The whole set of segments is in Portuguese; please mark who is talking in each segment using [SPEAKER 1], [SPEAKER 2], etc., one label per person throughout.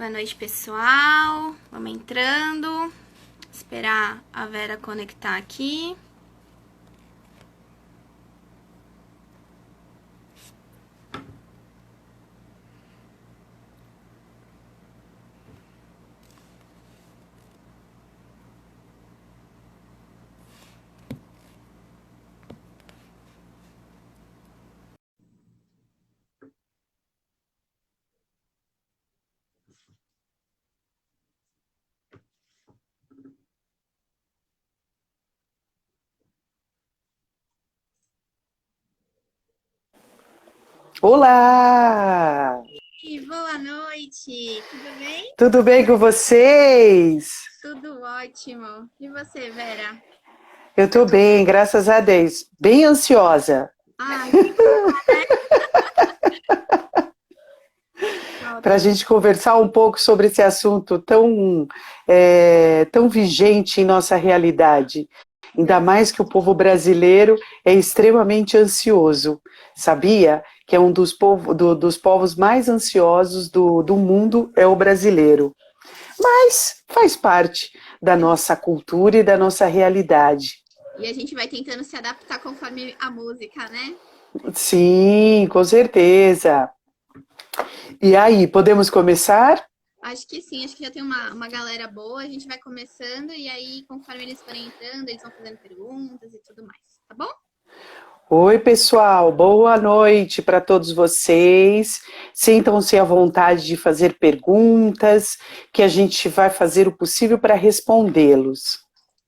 [SPEAKER 1] Boa noite, pessoal. Vamos entrando. Esperar a Vera conectar aqui.
[SPEAKER 2] Olá!
[SPEAKER 1] E boa noite. Tudo bem?
[SPEAKER 2] Tudo bem com vocês?
[SPEAKER 1] Tudo ótimo. E você, Vera?
[SPEAKER 2] Eu tô bem, graças a Deus. Bem ansiosa
[SPEAKER 1] Ai, que
[SPEAKER 2] para a
[SPEAKER 1] ótimo.
[SPEAKER 2] gente conversar um pouco sobre esse assunto tão vigente em nossa realidade. Ainda mais que o povo brasileiro é extremamente ansioso. Sabia que é um dos povos mais ansiosos do mundo é o brasileiro. Mas faz parte da nossa cultura e da nossa realidade.
[SPEAKER 1] E a gente vai tentando se adaptar conforme a música, né?
[SPEAKER 2] Sim, com certeza. E aí, podemos começar?
[SPEAKER 1] Acho que sim, acho que já tem uma galera boa. A gente vai começando e aí, conforme eles forem entrando, eles vão fazendo perguntas e tudo mais, tá bom?
[SPEAKER 2] Oi, pessoal, boa noite para todos vocês. Sintam-se à vontade de fazer perguntas, que a gente vai fazer o possível para respondê-los.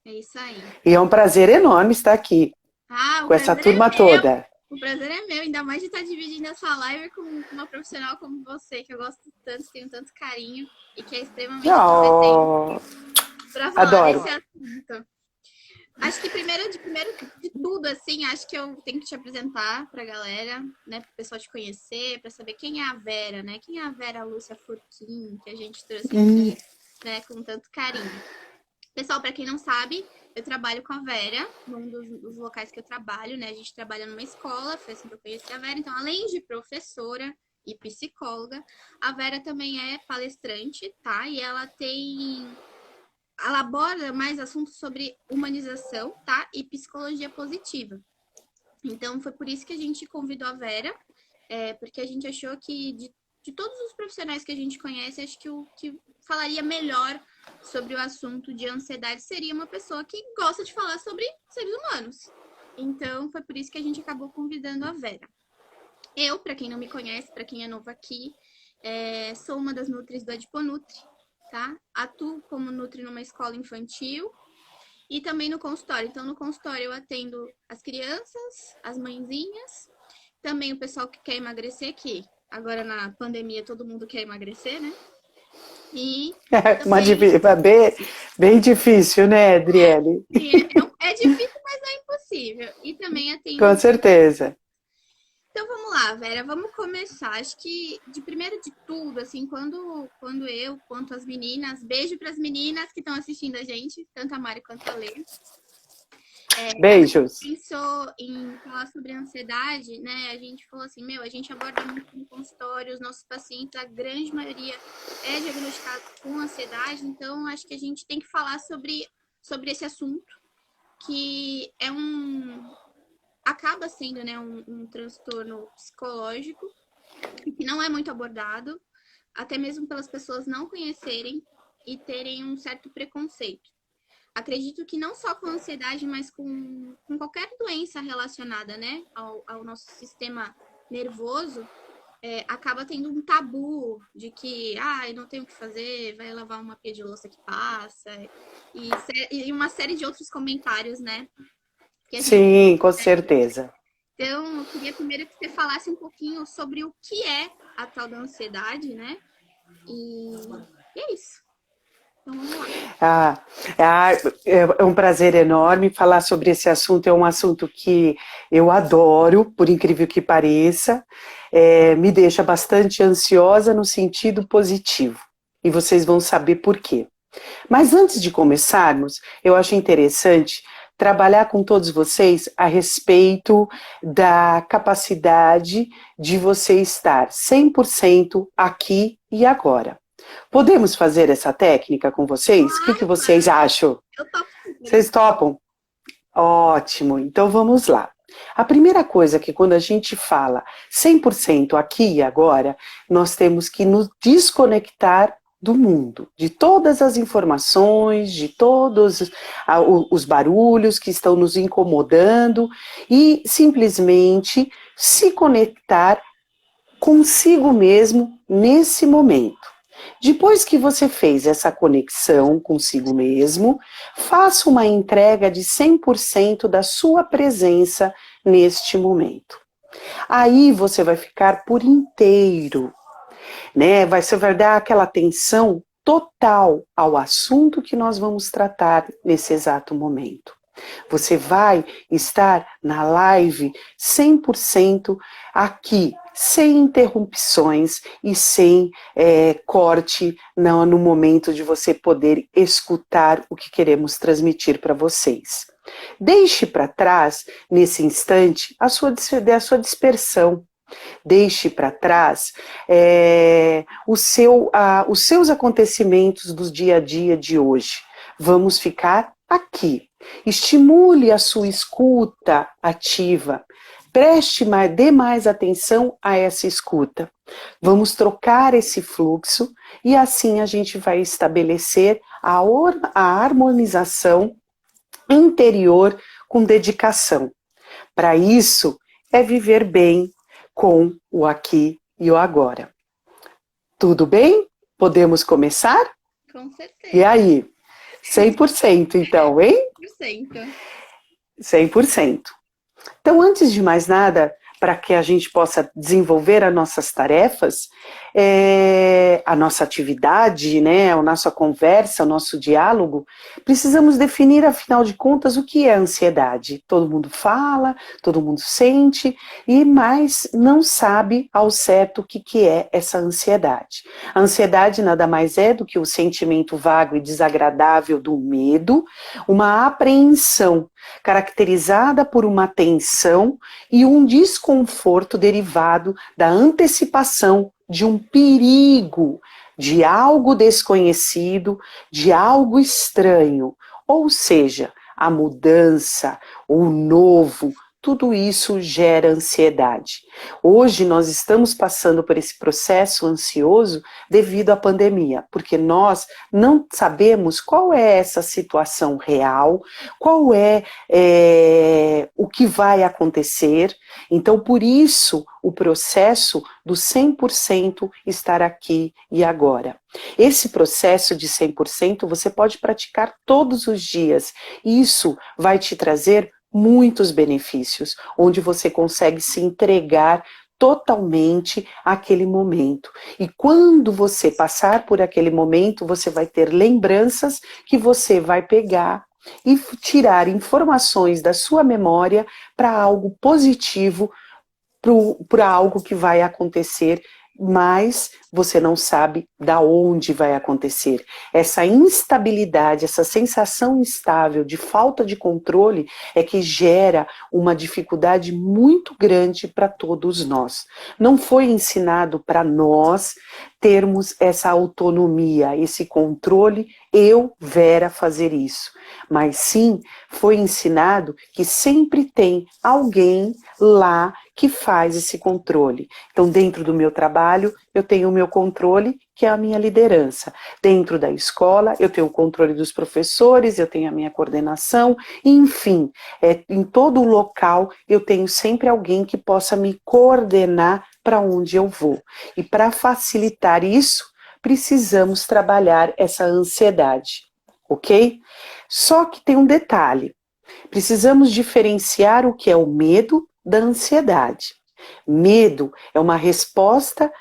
[SPEAKER 1] É isso aí.
[SPEAKER 2] E é um prazer enorme estar aqui
[SPEAKER 1] Ah, o
[SPEAKER 2] com essa
[SPEAKER 1] prazer é
[SPEAKER 2] turma
[SPEAKER 1] meu.
[SPEAKER 2] toda.
[SPEAKER 1] O prazer é meu, ainda mais de estar dividindo essa live com uma profissional como você, que eu gosto tanto, tenho tanto carinho e que é extremamente competente
[SPEAKER 2] Oh,
[SPEAKER 1] para falar
[SPEAKER 2] adoro.
[SPEAKER 1] desse assunto. Acho que primeiro de tudo, assim, acho que eu tenho que te apresentar para a galera, né, para o pessoal te conhecer, para saber quem é a Vera, né? Quem é a Vera Lúcia Furquim, que a gente trouxe aqui, né, com tanto carinho. Pessoal, para quem não sabe, eu trabalho com a Vera, num dos locais que eu trabalho, né? A gente trabalha numa escola, foi assim que eu conheci a Vera. Então, além de professora e psicóloga, a Vera também é palestrante, tá? E ela aborda mais assuntos sobre humanização, tá? E psicologia positiva. Então, foi por isso que a gente convidou a Vera, porque a gente achou que de todos os profissionais que a gente conhece, acho que o que falaria melhor sobre o assunto de ansiedade seria uma pessoa que gosta de falar sobre seres humanos. Então, foi por isso que a gente acabou convidando a Vera. Eu, para quem não me conhece, para quem é novo aqui, sou uma das nutris do Adiponutri, tá? Atuo como nutri numa escola infantil e também no consultório. Então, no consultório eu atendo as crianças, as mãezinhas, também o pessoal que quer emagrecer, que agora na pandemia todo mundo quer emagrecer, né? E também,
[SPEAKER 2] Bem difícil, né, Adriele?
[SPEAKER 1] sim, é difícil, mas não é impossível. E também
[SPEAKER 2] Com
[SPEAKER 1] atendo.
[SPEAKER 2] certeza.
[SPEAKER 1] Então vamos lá, Vera, vamos começar. Acho que de primeiro de tudo, assim, quando eu, quanto as meninas, beijo para as meninas que estão assistindo a gente, tanto a Mari quanto a Lê. A gente
[SPEAKER 2] Beijos.
[SPEAKER 1] pensou em falar sobre ansiedade, né? A gente falou assim, meu, a gente aborda muito no consultório, os nossos pacientes, a grande maioria é diagnosticado com ansiedade, então acho que a gente tem que falar sobre esse assunto, que acaba sendo, né, um transtorno psicológico, que não é muito abordado, até mesmo pelas pessoas não conhecerem e terem um certo preconceito. Acredito que não só com ansiedade, mas com qualquer doença relacionada, né, ao nosso sistema nervoso, acaba tendo um tabu de que, eu não tenho o que fazer, vai lavar uma pia de louça que passa, e uma série de outros comentários, né, que a gente...
[SPEAKER 2] Sim, com certeza.
[SPEAKER 1] Então, eu queria primeiro que você falasse um pouquinho sobre o que é a tal da ansiedade, né, e é isso. Então, vamos lá.
[SPEAKER 2] Ah, é um prazer enorme falar sobre esse assunto. É um assunto que eu adoro, por incrível que pareça. Me deixa bastante ansiosa no sentido positivo. E vocês vão saber por quê. Mas antes de começarmos, eu acho interessante trabalhar com todos vocês a respeito da capacidade de você estar 100% aqui e agora. Podemos fazer essa técnica com vocês? O que vocês acham?
[SPEAKER 1] Eu topo.
[SPEAKER 2] Vocês topam? Ótimo, então vamos lá. A primeira coisa que quando a gente fala 100% aqui e agora, nós temos que nos desconectar do mundo, de todas as informações, de todos os barulhos que estão nos incomodando e simplesmente se conectar consigo mesmo nesse momento. Depois que você fez essa conexão consigo mesmo, faça uma entrega de 100% da sua presença neste momento. Aí você vai ficar por inteiro, né? Você vai dar aquela atenção total ao assunto que nós vamos tratar nesse exato momento. Você vai estar na live 100% aqui, sem interrupções e sem corte no momento de você poder escutar o que queremos transmitir para vocês. Deixe para trás, nesse instante, a sua dispersão. Deixe para trás os seus acontecimentos do dia a dia de hoje. Vamos ficar aqui. Estimule a sua escuta ativa. Dê mais atenção a essa escuta. Vamos trocar esse fluxo e assim a gente vai estabelecer a harmonização interior com dedicação. Para isso, é viver bem com o aqui e o agora. Tudo bem? Podemos começar?
[SPEAKER 1] Com certeza.
[SPEAKER 2] E aí? 100% então, hein?
[SPEAKER 1] 100%.
[SPEAKER 2] 100%. Então, antes de mais nada, para que a gente possa desenvolver as nossas tarefas, a nossa atividade, né, a nossa conversa, o nosso diálogo, precisamos definir, afinal de contas, o que é ansiedade. Todo mundo fala, todo mundo sente, mas não sabe ao certo o que é essa ansiedade. A ansiedade nada mais é do que o sentimento vago e desagradável do medo, uma apreensão caracterizada por uma tensão e um desconforto derivado da antecipação de um perigo, de algo desconhecido, de algo estranho, ou seja, a mudança, o novo, tudo isso gera ansiedade. Hoje nós estamos passando por esse processo ansioso devido à pandemia, porque nós não sabemos qual é essa situação real, qual é o que vai acontecer. Então, por isso, o processo do 100% estar aqui e agora. Esse processo de 100% você pode praticar todos os dias. Isso vai te trazer muitos benefícios, onde você consegue se entregar totalmente àquele momento. E quando você passar por aquele momento, você vai ter lembranças que você vai pegar e tirar informações da sua memória para algo positivo, para algo que vai acontecer, mas você não sabe da onde vai acontecer. Essa instabilidade, essa sensação instável de falta de controle é que gera uma dificuldade muito grande para todos nós. Não foi ensinado para nós termos essa autonomia, esse controle, eu, Vera, fazer isso. Mas sim, foi ensinado que sempre tem alguém lá que faz esse controle. Então, dentro do meu trabalho, eu tenho o meu controle, que é a minha liderança. Dentro da escola, eu tenho o controle dos professores, eu tenho a minha coordenação, enfim, em todo o local, eu tenho sempre alguém que possa me coordenar para onde eu vou. E para facilitar isso, precisamos trabalhar essa ansiedade, ok? Só que tem um detalhe, precisamos diferenciar o que é o medo da ansiedade. Medo é uma resposta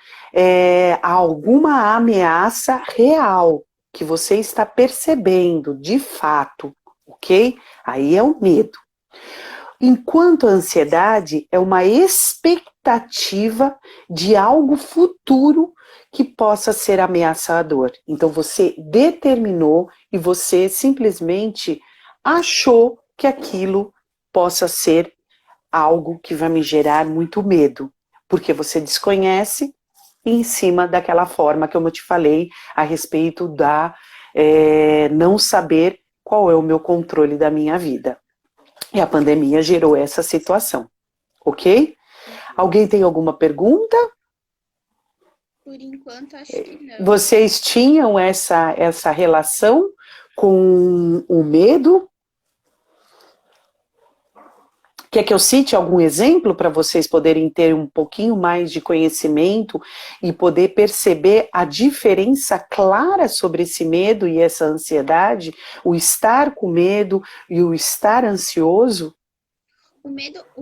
[SPEAKER 2] a alguma ameaça real que você está percebendo de fato, ok? Aí é o medo. Enquanto a ansiedade é uma expectativa de algo futuro que possa ser ameaçador. Então você determinou e você simplesmente achou que aquilo possa ser algo que vai me gerar muito medo, porque você desconhece em cima daquela forma que eu te falei a respeito da não saber qual é o meu controle da minha vida. E a pandemia gerou essa situação, ok? Alguém tem alguma pergunta?
[SPEAKER 1] Por enquanto, acho que não.
[SPEAKER 2] Vocês tinham essa relação com o medo? Quer que eu cite algum exemplo para vocês poderem ter um pouquinho mais de conhecimento e poder perceber a diferença clara sobre esse medo e essa ansiedade, o estar com medo e o estar ansioso?
[SPEAKER 1] O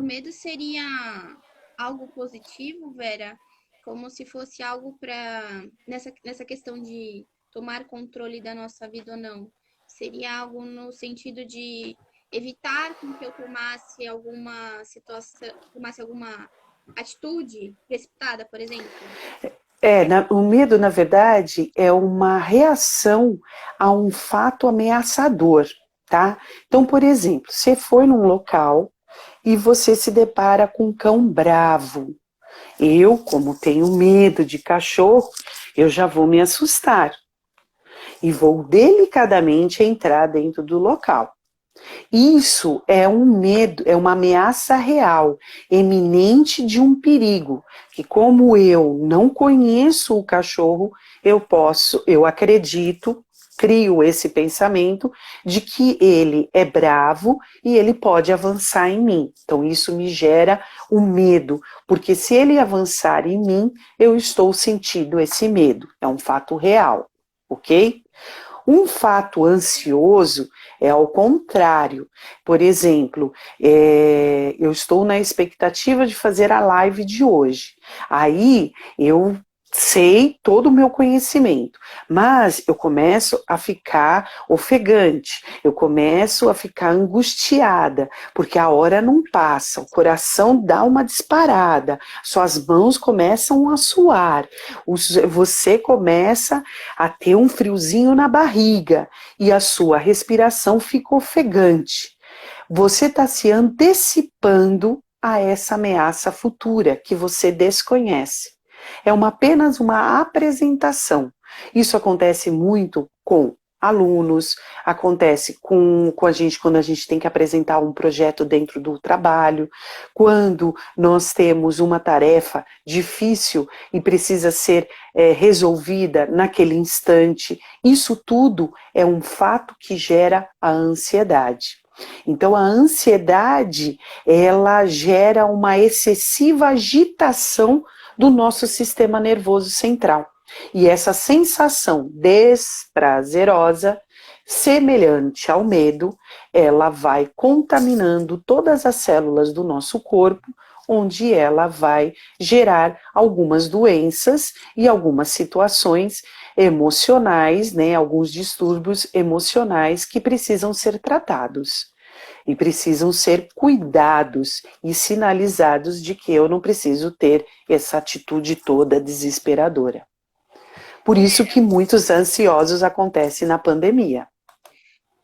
[SPEAKER 1] medo seria algo positivo, Vera? Como se fosse algo para nessa questão de tomar controle da nossa vida ou não. Seria algo no sentido de evitar com que eu tomasse alguma situação, tomasse alguma atitude precipitada, por exemplo.
[SPEAKER 2] O medo, na verdade, é uma reação a um fato ameaçador, tá? Então, por exemplo, você foi num local e você se depara com um cão bravo. Eu, como tenho medo de cachorro, eu já vou me assustar e vou delicadamente entrar dentro do local. Isso é um medo, é uma ameaça real, eminente de um perigo, que como eu não conheço o cachorro, eu acredito, crio esse pensamento de que ele é bravo e ele pode avançar em mim. Então isso me gera um medo, porque se ele avançar em mim, eu estou sentindo esse medo. É um fato real, ok? Um fato ansioso é ao contrário. Por exemplo, eu estou na expectativa de fazer a live de hoje. Aí eu sei todo o meu conhecimento, mas eu começo a ficar ofegante, eu começo a ficar angustiada, porque a hora não passa, o coração dá uma disparada, suas mãos começam a suar, você começa a ter um friozinho na barriga e a sua respiração fica ofegante. Você está se antecipando a essa ameaça futura que você desconhece. É apenas uma apresentação. Isso acontece muito com alunos, acontece com a gente quando a gente tem que apresentar um projeto dentro do trabalho, quando nós temos uma tarefa difícil e precisa ser resolvida naquele instante. Isso tudo é um fato que gera a ansiedade. Então a ansiedade, ela gera uma excessiva agitação do nosso sistema nervoso central. E essa sensação desprazerosa, semelhante ao medo, ela vai contaminando todas as células do nosso corpo, onde ela vai gerar algumas doenças e algumas situações emocionais, né, alguns distúrbios emocionais que precisam ser tratados. E precisam ser cuidados e sinalizados de que eu não preciso ter essa atitude toda desesperadora. Por isso que muitos ansiosos acontecem na pandemia.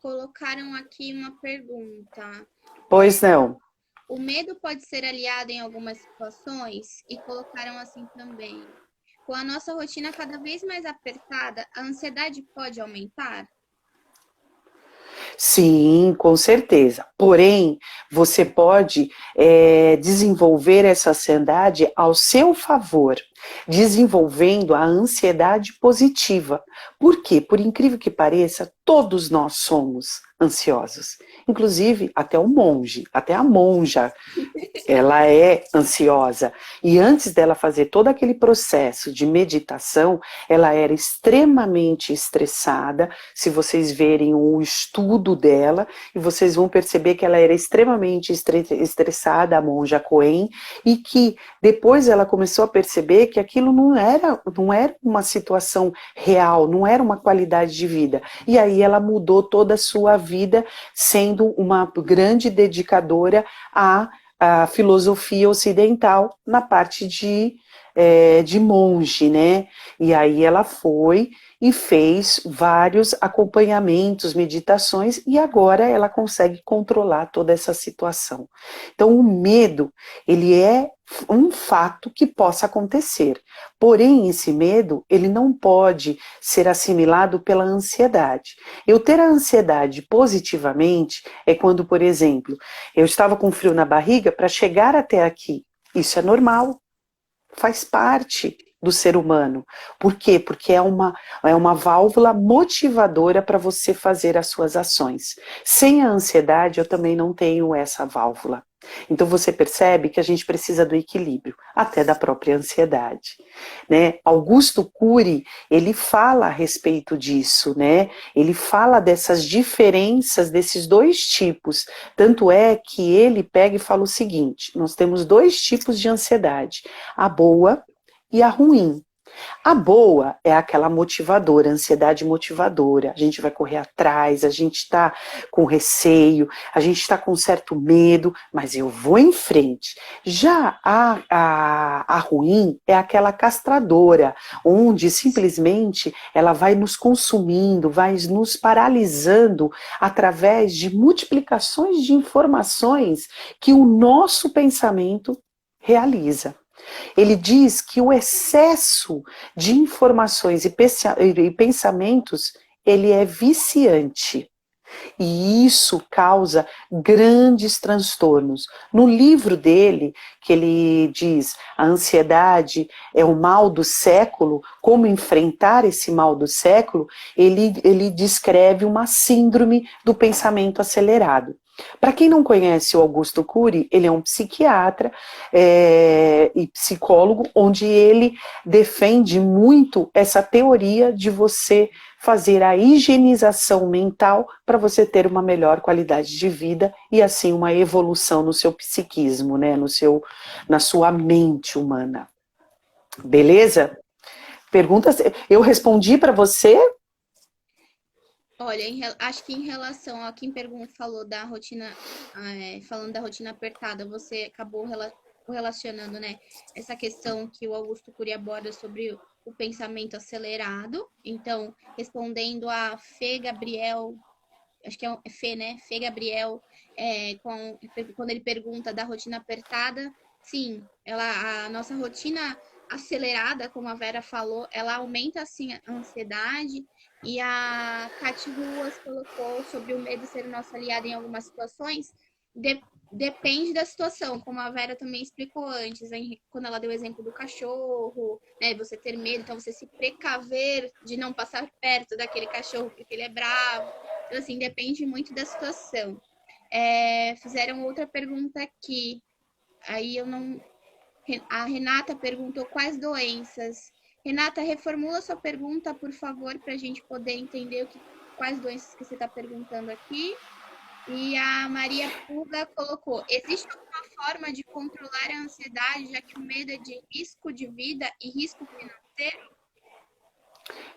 [SPEAKER 1] Colocaram aqui uma pergunta.
[SPEAKER 2] Pois não.
[SPEAKER 1] O medo pode ser aliado em algumas situações? E colocaram assim também. Com a nossa rotina cada vez mais apertada, a ansiedade pode aumentar?
[SPEAKER 2] Sim, com certeza. Porém, você pode desenvolver essa ansiedade ao seu favor, desenvolvendo a ansiedade positiva. Por quê? Por incrível que pareça, todos nós somos ansiosos. Inclusive, até o monge, até a monja, ela é ansiosa. E antes dela fazer todo aquele processo de meditação, ela era extremamente estressada. Se vocês verem o estudo dela, e vocês vão perceber que ela era extremamente estressada, a monja Coen, e que depois ela começou a perceber que aquilo não era uma situação real, não era uma qualidade de vida. E aí ela mudou toda a sua vida, sendo uma grande dedicadora a filosofia ocidental na parte de monge, né? E aí ela foi e fez vários acompanhamentos, meditações, e agora ela consegue controlar toda essa situação. Então o medo, ele é um fato que possa acontecer. Porém, esse medo, ele não pode ser assimilado pela ansiedade. Eu ter a ansiedade positivamente é quando, por exemplo, eu estava com frio na barriga para chegar até aqui. Isso é normal, faz parte do ser humano. Por quê? Porque é uma válvula motivadora para você fazer as suas ações. Sem a ansiedade, eu também não tenho essa válvula. Então você percebe que a gente precisa do equilíbrio, até da própria ansiedade, né? Augusto Cury, ele fala a respeito disso, né? Ele fala dessas diferenças desses dois tipos, tanto é que ele pega e fala o seguinte: nós temos dois tipos de ansiedade, a boa e a ruim. A boa é aquela motivadora, ansiedade motivadora. A gente vai correr atrás, a gente está com receio, a gente está com certo medo, mas eu vou em frente. Já a ruim é aquela castradora, onde simplesmente ela vai nos consumindo, vai nos paralisando através de multiplicações de informações que o nosso pensamento realiza. Ele diz que o excesso de informações e pensamentos, ele é viciante. E isso causa grandes transtornos. No livro dele, que ele diz a ansiedade é o mal do século, como enfrentar esse mal do século, ele descreve uma síndrome do pensamento acelerado. Para quem não conhece o Augusto Cury, ele é um psiquiatra e psicólogo, onde ele defende muito essa teoria de você fazer a higienização mental para você ter uma melhor qualidade de vida e assim uma evolução no seu psiquismo, né, na sua mente humana. Beleza? Perguntas? Eu respondi para você?
[SPEAKER 1] Olha, acho que em relação a quem falou da rotina, falando da rotina apertada, você acabou relacionando, né, essa questão que o Augusto Cury aborda sobre o pensamento acelerado. Então, respondendo a Fê Gabriel, acho que é Fê, né? Fê Gabriel, quando ele pergunta da rotina apertada, sim, a nossa rotina acelerada, como a Vera falou, ela aumenta assim a ansiedade. E a Cati Ruas colocou sobre o medo ser o nosso aliado em algumas situações. Depende da situação, como a Vera também explicou antes, quando ela deu o exemplo do cachorro, né? Você ter medo, então você se precaver de não passar perto daquele cachorro porque ele é bravo. Então, assim, depende muito da situação. Fizeram outra pergunta aqui. Aí eu não. A Renata perguntou quais doenças. Renata, reformula sua pergunta, por favor, para a gente poder entender quais doenças que você está perguntando aqui. E a Maria Puga colocou: existe alguma forma de controlar a ansiedade, já que o medo é de risco de vida e risco financeiro?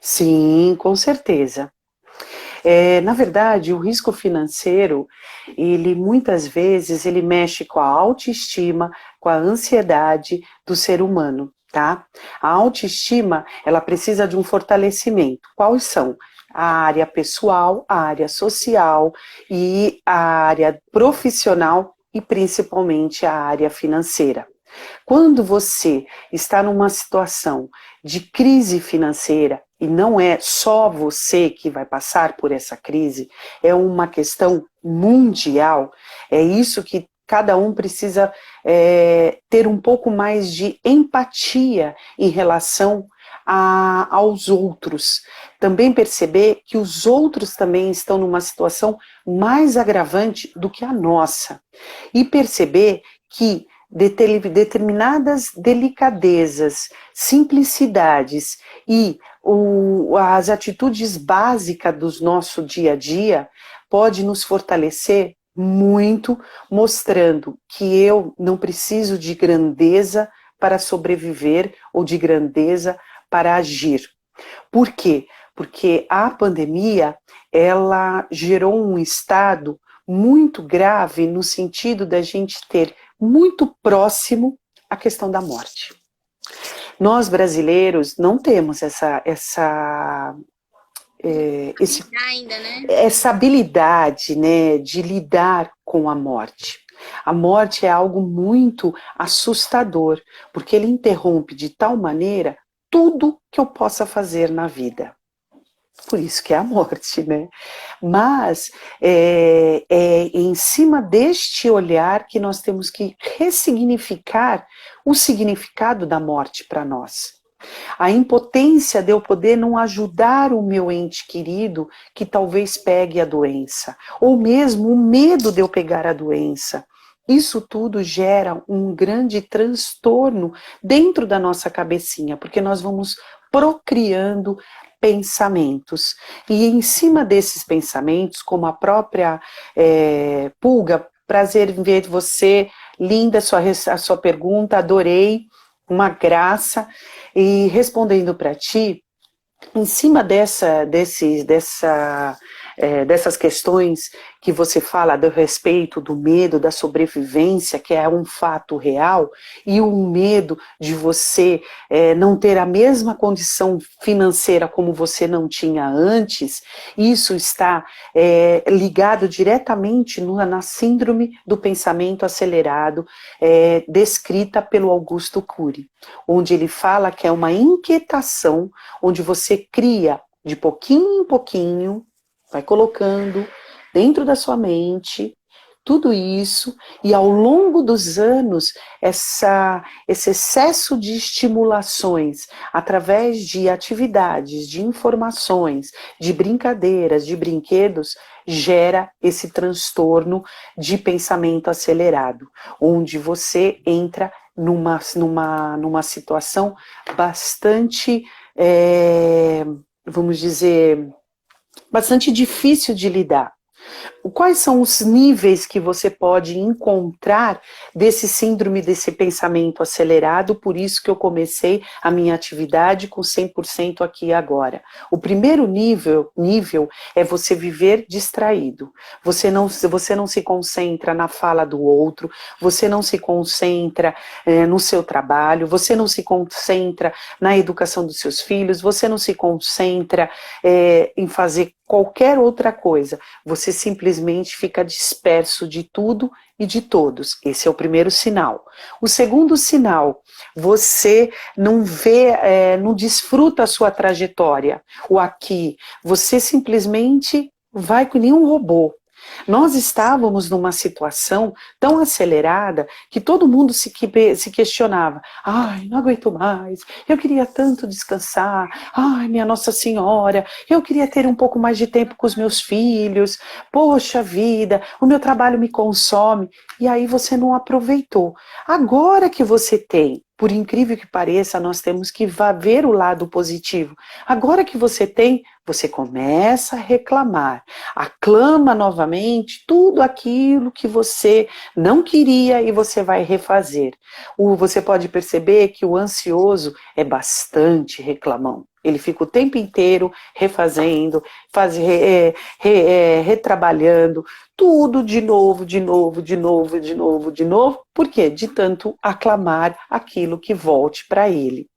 [SPEAKER 2] Sim, com certeza. Na verdade, o risco financeiro, ele muitas vezes ele mexe com a autoestima, com a ansiedade do ser humano, tá? A autoestima, ela precisa de um fortalecimento. Quais são? A área pessoal, a área social e a área profissional e principalmente a área financeira. Quando você está numa situação de crise financeira, e não é só você que vai passar por essa crise, é uma questão mundial, é isso que cada um precisa ter um pouco mais de empatia em relação aos outros. Também perceber que os outros também estão numa situação mais agravante do que a nossa. E perceber que determinadas delicadezas, simplicidades e as atitudes básicas do nosso dia a dia pode nos fortalecer muito, mostrando que eu não preciso de grandeza para sobreviver ou de grandeza para agir. Por quê? Porque a pandemia, ela gerou um estado muito grave no sentido da gente ter muito próximo a questão da morte. Nós brasileiros não temos
[SPEAKER 1] Ainda, né?
[SPEAKER 2] essa habilidade, né, de lidar com a morte. A morte é algo muito assustador, porque ele interrompe de tal maneira tudo que eu possa fazer na vida. Por isso que é a morte, né? Mas é em cima deste olhar que nós temos que ressignificar o significado da morte para nós. A impotência de eu poder não ajudar o meu ente querido que talvez pegue a doença, ou mesmo o medo de eu pegar a doença. Isso tudo gera um grande transtorno dentro da nossa cabecinha, porque nós vamos procriando pensamentos. E em cima desses pensamentos, como a própria Pulga, prazer em ver você, linda a sua pergunta, adorei, uma graça. E respondendo para ti, em cima dessas questões que você fala do respeito, do medo, da sobrevivência, que é um fato real, e o medo de você não ter a mesma condição financeira como você não tinha antes, isso está ligado diretamente na síndrome do pensamento acelerado, descrita pelo Augusto Cury, onde ele fala que é uma inquietação, onde você cria de pouquinho em pouquinho, vai colocando dentro da sua mente tudo isso, e ao longo dos anos, esse excesso de estimulações, através de atividades, de informações, de brincadeiras, de brinquedos, gera esse transtorno de pensamento acelerado, onde você entra numa situação bastante, vamos dizer, bastante difícil de lidar. Quais são os níveis que você pode encontrar desse síndrome, desse pensamento acelerado? Por isso que eu comecei a minha atividade com 100% aqui e agora. O primeiro nível é você viver distraído. Você não se concentra na fala do outro, você não se concentra no seu trabalho, você não se concentra na educação dos seus filhos, você não se concentra em fazer qualquer outra coisa. Você simplesmente fica disperso de tudo e de todos. Esse é o primeiro sinal. O segundo sinal, você não vê, não desfruta a sua trajetória, o aqui. Você simplesmente vai com nenhum robô. Nós estávamos numa situação tão acelerada que todo mundo se questionava. Ai, não aguento mais, eu queria tanto descansar. Ai, minha Nossa Senhora, eu queria ter um pouco mais de tempo com os meus filhos. Poxa vida, o meu trabalho me consome. E aí você não aproveitou. Agora que você tem, por incrível que pareça, nós temos que ver o lado positivo. Agora que você tem, você começa a reclamar, aclama novamente tudo aquilo que você não queria e você vai refazer. Você pode perceber que o ansioso é bastante reclamão. Ele fica o tempo inteiro refazendo, retrabalhando, tudo de novo. Por quê? De tanto aclamar aquilo que volte para ele.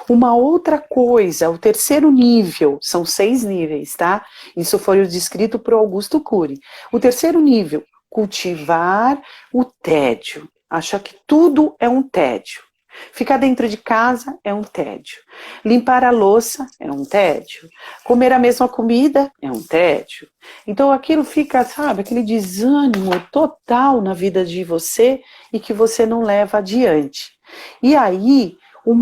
[SPEAKER 2] Uma outra coisa, o terceiro nível, são 6 níveis, tá? Isso foi o descrito por Augusto Cury. O terceiro nível, cultivar o tédio. Achar que tudo é um tédio. Ficar dentro de casa é um tédio. Limpar a louça é um tédio. Comer a mesma comida é um tédio. Então aquilo fica, sabe, aquele desânimo total na vida de você e que você não leva adiante. E aí, o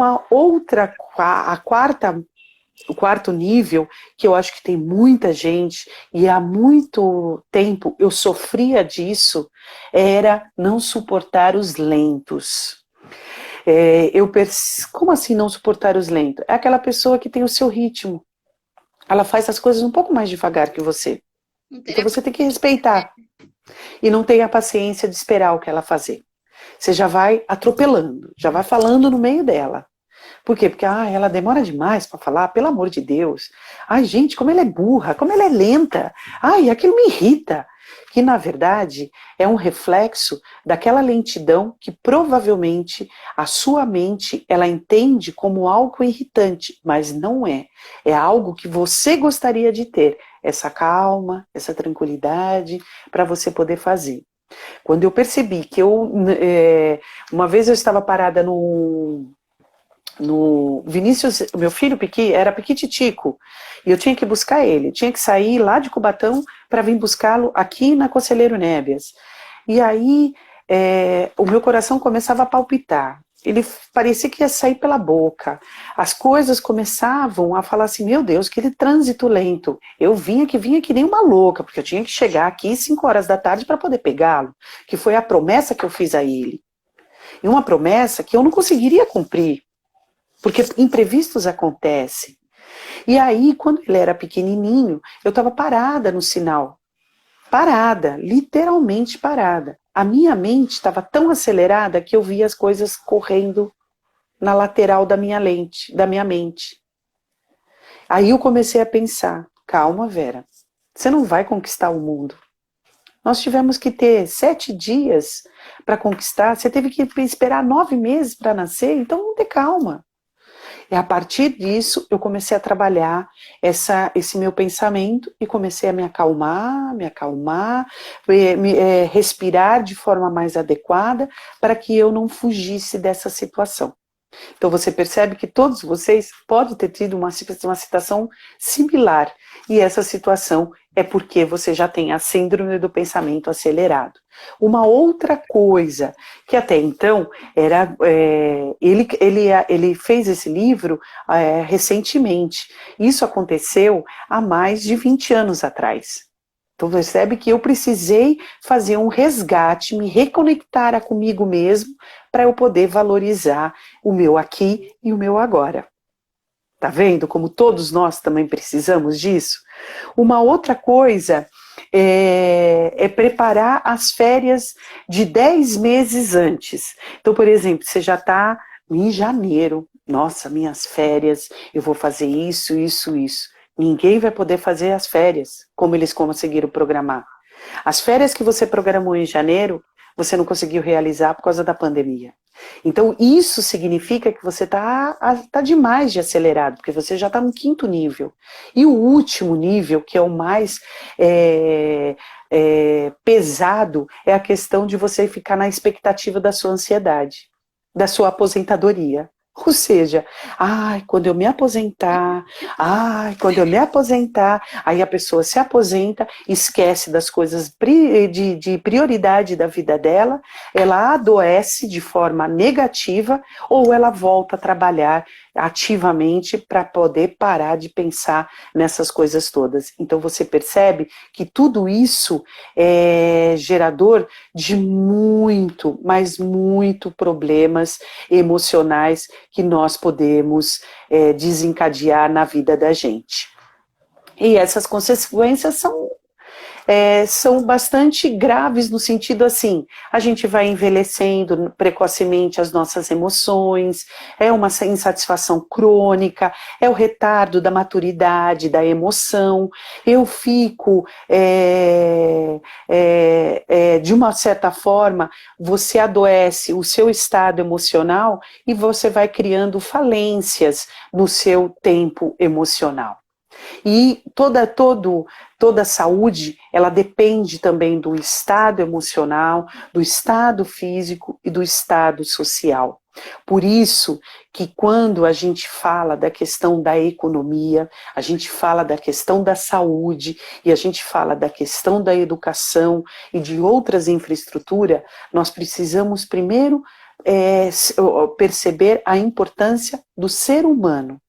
[SPEAKER 2] quarto nível, que eu acho que tem muita gente, e há muito tempo eu sofria disso, era não suportar os lentos. Como assim não suportar os lentos? É aquela pessoa que tem o seu ritmo. Ela faz as coisas um pouco mais devagar que você. Então você tem que respeitar. E não tem a paciência de esperar o que ela fazer. Você já vai atropelando, já vai falando no meio dela. Por quê? Porque ela demora demais para falar, pelo amor de Deus. Ai, gente, como ela é burra, como ela é lenta. Ai, aquilo me irrita. Que, na verdade, é um reflexo daquela lentidão que provavelmente a sua mente ela entende como algo irritante, mas não é. É algo que você gostaria de ter, essa calma, essa tranquilidade, para você poder fazer. Quando eu percebi que uma vez eu estava parada no Vinícius, meu filho era piquititico, e eu tinha que buscar ele, tinha que sair lá de Cubatão para vir buscá-lo aqui na Conselheiro Nébias. E aí o meu coração começava a palpitar. Ele parecia que ia sair pela boca. As coisas começavam a falar assim, meu Deus, que trânsito lento. Eu vinha que nem uma louca, porque eu tinha que chegar aqui 5 horas da tarde para poder pegá-lo, que foi a promessa que eu fiz a ele. E uma promessa que eu não conseguiria cumprir, porque imprevistos acontecem. E aí, quando ele era pequenininho, eu estava parada no sinal. Parada, literalmente parada. A minha mente estava tão acelerada que eu via as coisas correndo na lateral da minha mente. Aí eu comecei a pensar, calma, Vera, você não vai conquistar o mundo. Nós tivemos que ter 7 dias para conquistar, você teve que esperar 9 meses para nascer, então vamos ter calma. E a partir disso, eu comecei a trabalhar esse meu pensamento e comecei a me acalmar, respirar de forma mais adequada para que eu não fugisse dessa situação. Então você percebe que todos vocês podem ter tido uma situação similar, e essa situação é porque você já tem a síndrome do pensamento acelerado. Uma outra coisa, que até então era. Ele fez esse livro recentemente. Isso aconteceu há mais de 20 anos atrás. Então percebe que eu precisei fazer um resgate, me reconectar comigo mesmo, para eu poder valorizar o meu aqui e o meu agora. Tá vendo como todos nós também precisamos disso? Uma outra coisa é preparar as férias de 10 meses antes. Então, por exemplo, você já está em janeiro. Nossa, minhas férias, eu vou fazer isso, isso, isso. Ninguém vai poder fazer as férias como eles conseguiram programar. As férias que você programou em janeiro, você não conseguiu realizar por causa da pandemia. Então, isso significa que você tá demais de acelerado, porque você já está no 5º nível. E o último nível, que é o mais pesado, é a questão de você ficar na expectativa da sua ansiedade, da sua aposentadoria. Ou seja, quando eu me aposentar, aí a pessoa se aposenta, esquece das coisas de prioridade da vida dela, ela adoece de forma negativa ou ela volta a trabalhar ativamente para poder parar de pensar nessas coisas todas. Então você percebe que tudo isso é gerador de muito, mas muito problemas emocionais que nós podemos desencadear na vida da gente. E essas consequências são bastante graves no sentido assim, a gente vai envelhecendo precocemente as nossas emoções, é uma insatisfação crônica, é o retardo da maturidade, da emoção, eu fico, de uma certa forma, você adoece o seu estado emocional e você vai criando falências no seu tempo emocional. E toda saúde, ela depende também do estado emocional, do estado físico e do estado social. Por isso que quando a gente fala da questão da economia, a gente fala da questão da saúde e a gente fala da questão da educação e de outras infraestruturas, nós precisamos primeiro perceber a importância do ser humano.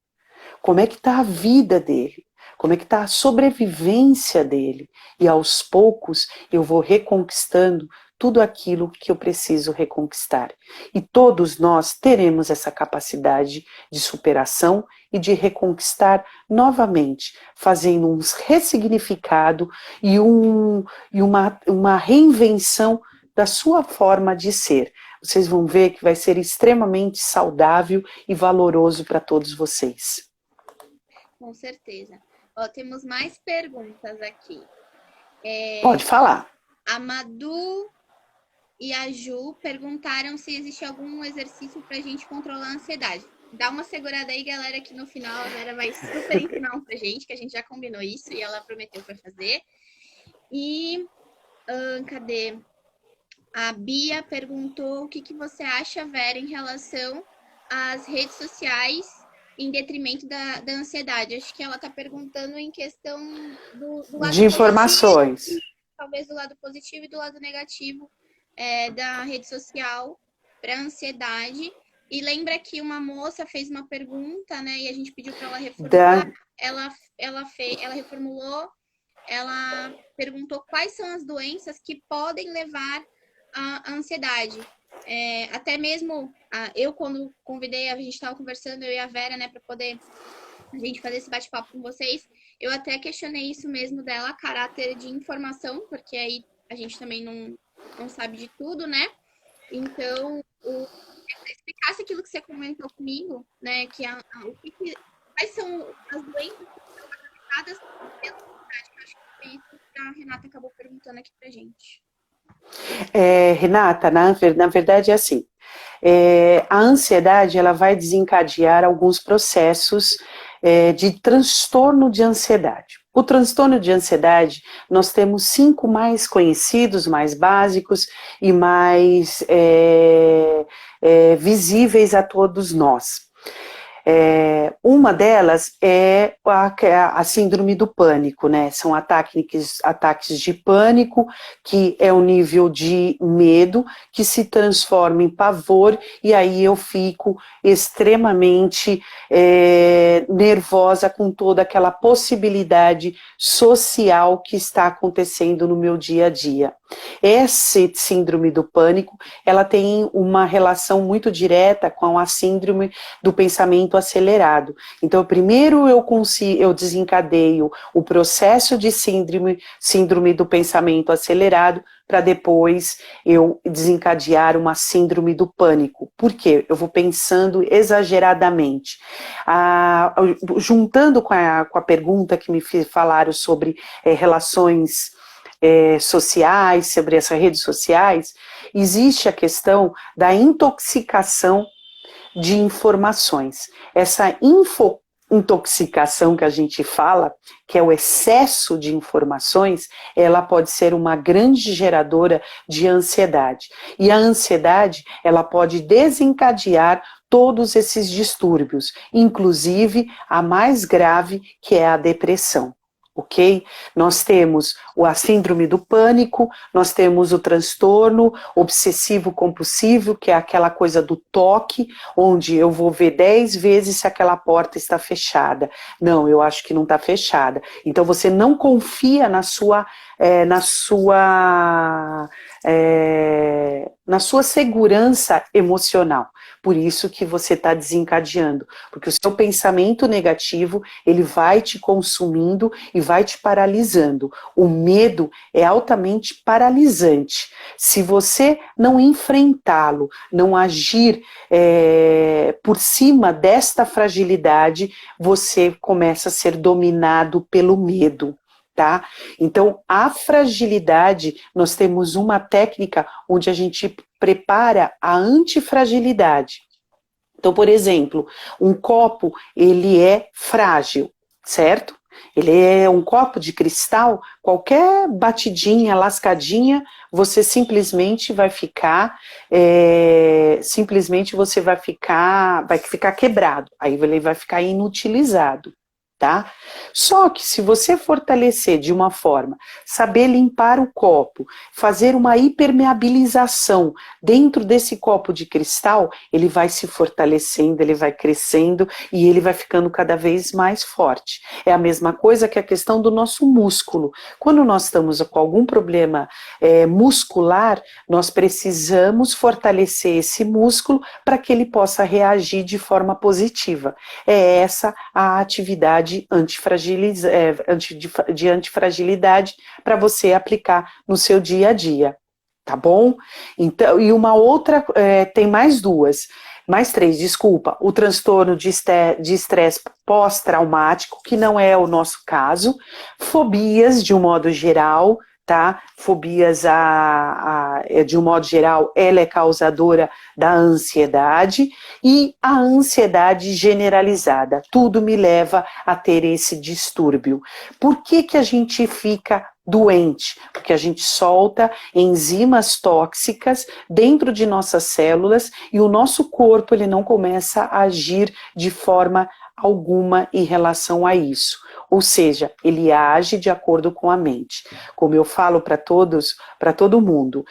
[SPEAKER 2] Como é que está a vida dele? Como é que está a sobrevivência dele? E aos poucos eu vou reconquistando tudo aquilo que eu preciso reconquistar. E todos nós teremos essa capacidade de superação e de reconquistar novamente, fazendo um ressignificado e uma reinvenção da sua forma de ser. Vocês vão ver que vai ser extremamente saudável e valoroso para todos vocês.
[SPEAKER 1] Com certeza. Temos mais perguntas aqui.
[SPEAKER 2] Pode falar.
[SPEAKER 1] A Madu e a Ju perguntaram se existe algum exercício para a gente controlar a ansiedade. Dá uma segurada aí, galera, que no final a Vera vai super ensinar um pra gente, que a gente já combinou isso e ela prometeu para fazer. E cadê? A Bia perguntou o que você acha, Vera, em relação às redes sociais em detrimento da ansiedade. Acho que ela está perguntando em questão do lado
[SPEAKER 2] De
[SPEAKER 1] positivo,
[SPEAKER 2] informações.
[SPEAKER 1] talvez do lado positivo e do lado negativo da rede social para ansiedade. E lembra que uma moça fez uma pergunta, né? E a gente pediu para ela reformular.
[SPEAKER 2] Da,
[SPEAKER 1] Ela reformulou, ela perguntou quais são as doenças que podem levar à ansiedade. Até mesmo eu, quando convidei, a gente estava conversando, eu e a Vera, né, para poder a gente fazer esse bate-papo com vocês, eu até questionei isso mesmo dela, caráter de informação, porque aí a gente também não sabe de tudo, né? Então, explicasse aquilo que você comentou comigo, né? Quais são as doenças que são afetadas pela ansiedade? Eu acho que foi isso que a Renata acabou perguntando aqui pra gente.
[SPEAKER 2] Renata, na verdade é assim, a ansiedade ela vai desencadear alguns processos de transtorno de ansiedade. O transtorno de ansiedade, nós temos 5 mais conhecidos, mais básicos e mais visíveis a todos nós. Uma delas é a síndrome do pânico, né? São ataques de pânico, que é um nível de medo que se transforma em pavor, e aí eu fico extremamente nervosa com toda aquela possibilidade social que está acontecendo no meu dia a dia. Essa síndrome do pânico, ela tem uma relação muito direta com a síndrome do pensamento acelerado. Então, primeiro eu desencadeio o processo de síndrome do pensamento acelerado, para depois eu desencadear uma síndrome do pânico. Por quê? Eu vou pensando exageradamente. Juntando com a pergunta que me falaram sobre relações sociais, sobre essas redes sociais, existe a questão da intoxicação de informações. Essa intoxicação que a gente fala, que é o excesso de informações, ela pode ser uma grande geradora de ansiedade. E a ansiedade, ela pode desencadear todos esses distúrbios, inclusive a mais grave, que é a depressão. Ok? Nós temos a síndrome do pânico, nós temos o transtorno obsessivo compulsivo, que é aquela coisa do toque, onde eu vou ver 10 vezes se aquela porta está fechada. Não, eu acho que não está fechada. Então você não confia na sua segurança emocional. Por isso que você está desencadeando, porque o seu pensamento negativo, ele vai te consumindo e vai te paralisando. O medo é altamente paralisante. Se você não enfrentá-lo, não agir por cima desta fragilidade, você começa a ser dominado pelo medo. Tá? Então, a fragilidade, nós temos uma técnica onde a gente prepara a antifragilidade. Então, por exemplo, um copo, ele é frágil, certo? Ele é um copo de cristal, qualquer batidinha, lascadinha, você simplesmente vai ficar, vai ficar quebrado, aí ele vai ficar inutilizado. Tá? Só que se você fortalecer de uma forma, saber limpar o copo, fazer uma impermeabilização dentro desse copo de cristal, ele vai se fortalecendo, ele vai crescendo e ele vai ficando cada vez mais forte. É a mesma coisa que a questão do nosso músculo. Quando nós estamos com algum problema muscular, nós precisamos fortalecer esse músculo para que ele possa reagir de forma positiva. É essa a atividade de antifragilidade para você aplicar no seu dia a dia, tá bom? Então, e uma outra, tem mais três, desculpa, o transtorno de estresse pós-traumático, que não é o nosso caso, fobias de um modo geral, tá? Fobias, de um modo geral, ela é causadora da ansiedade e a ansiedade generalizada. Tudo me leva a ter esse distúrbio. Por que a gente fica doente, porque a gente solta enzimas tóxicas dentro de nossas células e o nosso corpo ele não começa a agir de forma alguma em relação a isso. Ou seja, ele age de acordo com a mente. Como eu falo para todos, para todo mundo,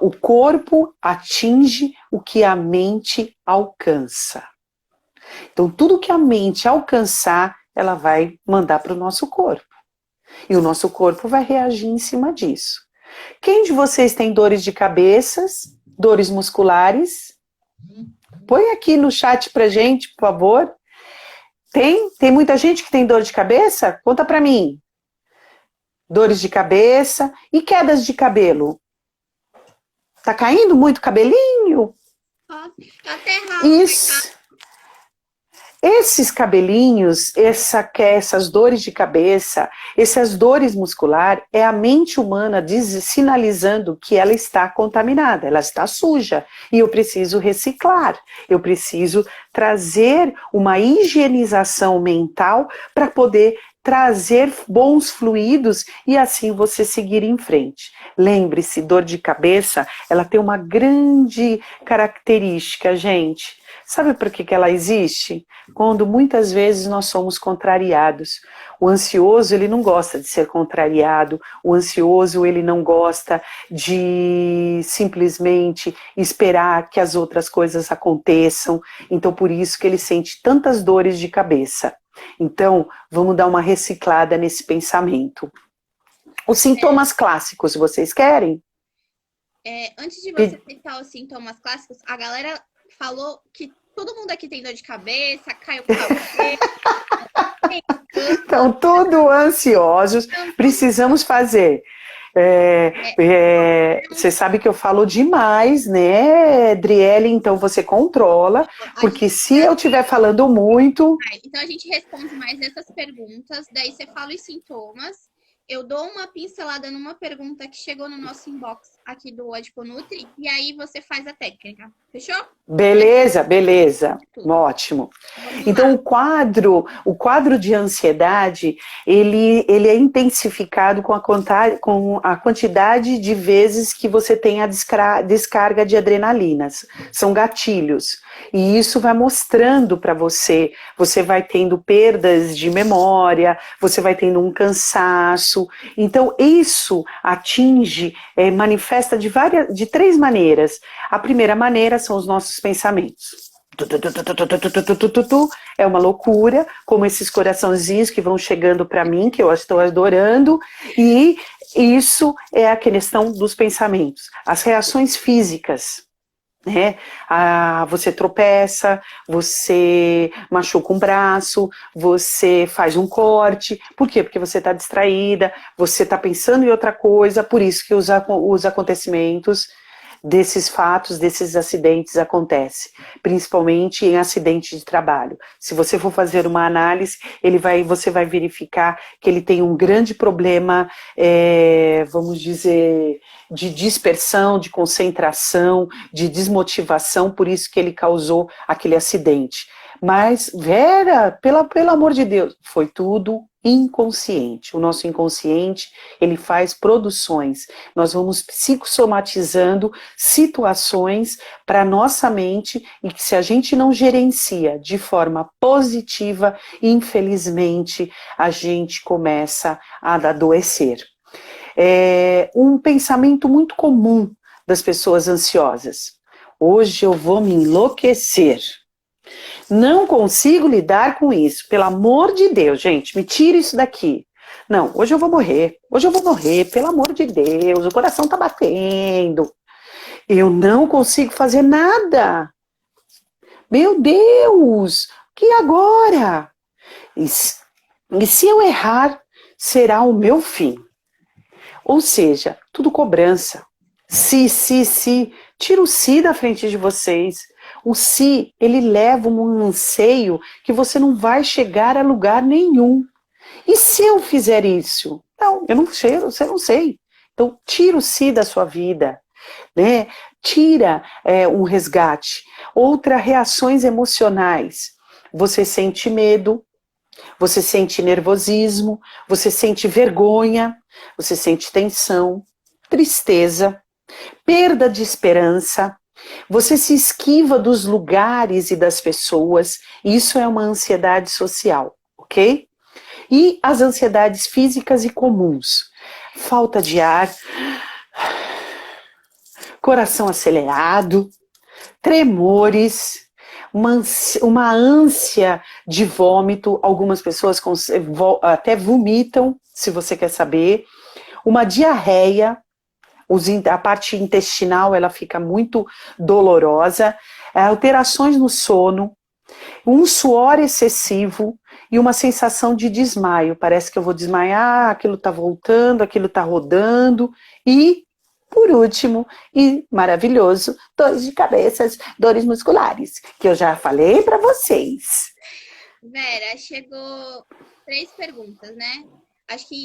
[SPEAKER 2] o corpo atinge o que a mente alcança. Então, tudo que a mente alcançar, ela vai mandar para o nosso corpo. E o nosso corpo vai reagir em cima disso. Quem de vocês tem dores de cabeça, dores musculares? Põe aqui no chat pra gente, por favor. Tem muita gente que tem dor de cabeça? Conta pra mim. Dores de cabeça e quedas de cabelo. Tá caindo muito cabelinho?
[SPEAKER 1] Tá aterrado.
[SPEAKER 2] Isso. Esses cabelinhos, essas dores de cabeça, essas dores musculares, é a mente humana sinalizando que ela está contaminada, ela está suja. E eu preciso reciclar, eu preciso trazer uma higienização mental para poder trazer bons fluidos e assim você seguir em frente. Lembre-se, dor de cabeça, ela tem uma grande característica, gente. Sabe por que ela existe? Quando muitas vezes nós somos contrariados. O ansioso, ele não gosta de ser contrariado. O ansioso, ele não gosta de simplesmente esperar que as outras coisas aconteçam. Então, por isso que ele sente tantas dores de cabeça. Então, vamos dar uma reciclada nesse pensamento. Os sintomas clássicos, vocês querem?
[SPEAKER 1] Antes de você citar os sintomas clássicos, a galera falou que todo mundo aqui tem dor de cabeça, caiu o cabelo.
[SPEAKER 2] Estão todos ansiosos. Precisamos fazer. Você sabe que eu falo demais, né, Adriele? Então você controla, porque se eu estiver falando muito...
[SPEAKER 1] Então a gente responde mais essas perguntas, daí você fala os sintomas. Eu dou uma pincelada numa pergunta que chegou no nosso inbox aqui do Adiponutri, e aí você faz a técnica. Fechou?
[SPEAKER 2] Beleza. Ótimo. Então o quadro de ansiedade, ele é intensificado com a quantidade de vezes que você tem a descarga de adrenalinas. São gatilhos. E isso vai mostrando para você vai tendo perdas de memória, você vai tendo um cansaço. Então isso atinge, manifesta de 3 maneiras. A primeira maneira são os nossos pensamentos. É uma loucura, como esses coraçãozinhos que vão chegando para mim, que eu estou adorando, e isso é a questão dos pensamentos. As reações físicas, né? Você tropeça, você machuca um braço, você faz um corte. Por quê? Porque você está distraída, você está pensando em outra coisa, por isso que os acontecimentos desses fatos, desses acidentes acontecem, principalmente em acidente de trabalho. Se você for fazer uma análise, você vai verificar que ele tem um grande problema, vamos dizer, de dispersão, de concentração, de desmotivação, por isso que ele causou aquele acidente. Mas, Vera, pelo amor de Deus, foi tudo inconsciente. O nosso inconsciente, ele faz produções. Nós vamos psicossomatizando situações para nossa mente e que se a gente não gerencia de forma positiva, infelizmente, a gente começa a adoecer. Um pensamento muito comum das pessoas ansiosas. Hoje eu vou me enlouquecer. Não consigo lidar com isso. Pelo amor de Deus, gente, me tira isso daqui. Não, hoje eu vou morrer. Pelo amor de Deus, o coração tá batendo. Eu não consigo fazer nada. Meu Deus, que agora? E se eu errar, será o meu fim. Ou seja, tudo cobrança. Se. Tira o se da frente de vocês. O se, ele leva um anseio que você não vai chegar a lugar nenhum. E se eu fizer isso? Não, eu não sei. Então, tira o se da sua vida, né? Tira um resgate. Reações emocionais. Você sente medo, você sente nervosismo, você sente vergonha, você sente tensão, tristeza, perda de esperança, você se esquiva dos lugares e das pessoas, isso é uma ansiedade social, ok? E as ansiedades físicas e comuns, falta de ar, coração acelerado, tremores, uma ânsia de vômito, algumas pessoas até vomitam, se você quer saber, uma diarreia, a parte intestinal ela fica muito dolorosa, alterações no sono, um suor excessivo e uma sensação de desmaio, parece que eu vou desmaiar, aquilo está voltando, aquilo está rodando e por último, e maravilhoso, dores de cabeça, dores musculares, que eu já falei para vocês.
[SPEAKER 1] Vera, chegou 3 perguntas, né? Acho que,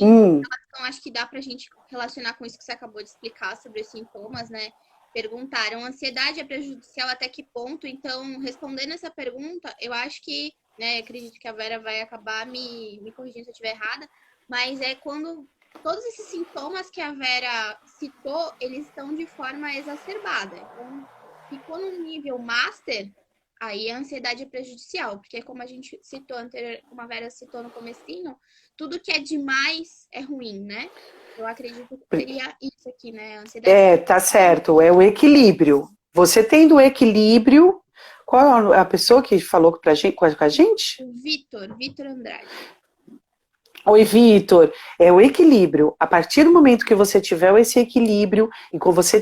[SPEAKER 1] acho que dá para a gente relacionar com isso que você acabou de explicar sobre os sintomas, né? Perguntaram, ansiedade é prejudicial até que ponto? Então, respondendo essa pergunta, eu acho que, né, acredito que a Vera vai acabar me corrigindo se eu estiver errada, mas é quando todos esses sintomas que a Vera citou, eles estão de forma exacerbada. Então, ficou num nível master, aí a ansiedade é prejudicial, porque como a gente citou anteriormente, como a Vera citou no comecinho, tudo que é demais é ruim, né? Eu acredito que seria isso aqui, né? A ansiedade
[SPEAKER 2] tá certo, é o equilíbrio. Você tendo o equilíbrio, qual é a pessoa que falou com a gente?
[SPEAKER 1] O Vitor Andrade.
[SPEAKER 2] Oi, Vitor, é o equilíbrio. A partir do momento que você tiver esse equilíbrio e com você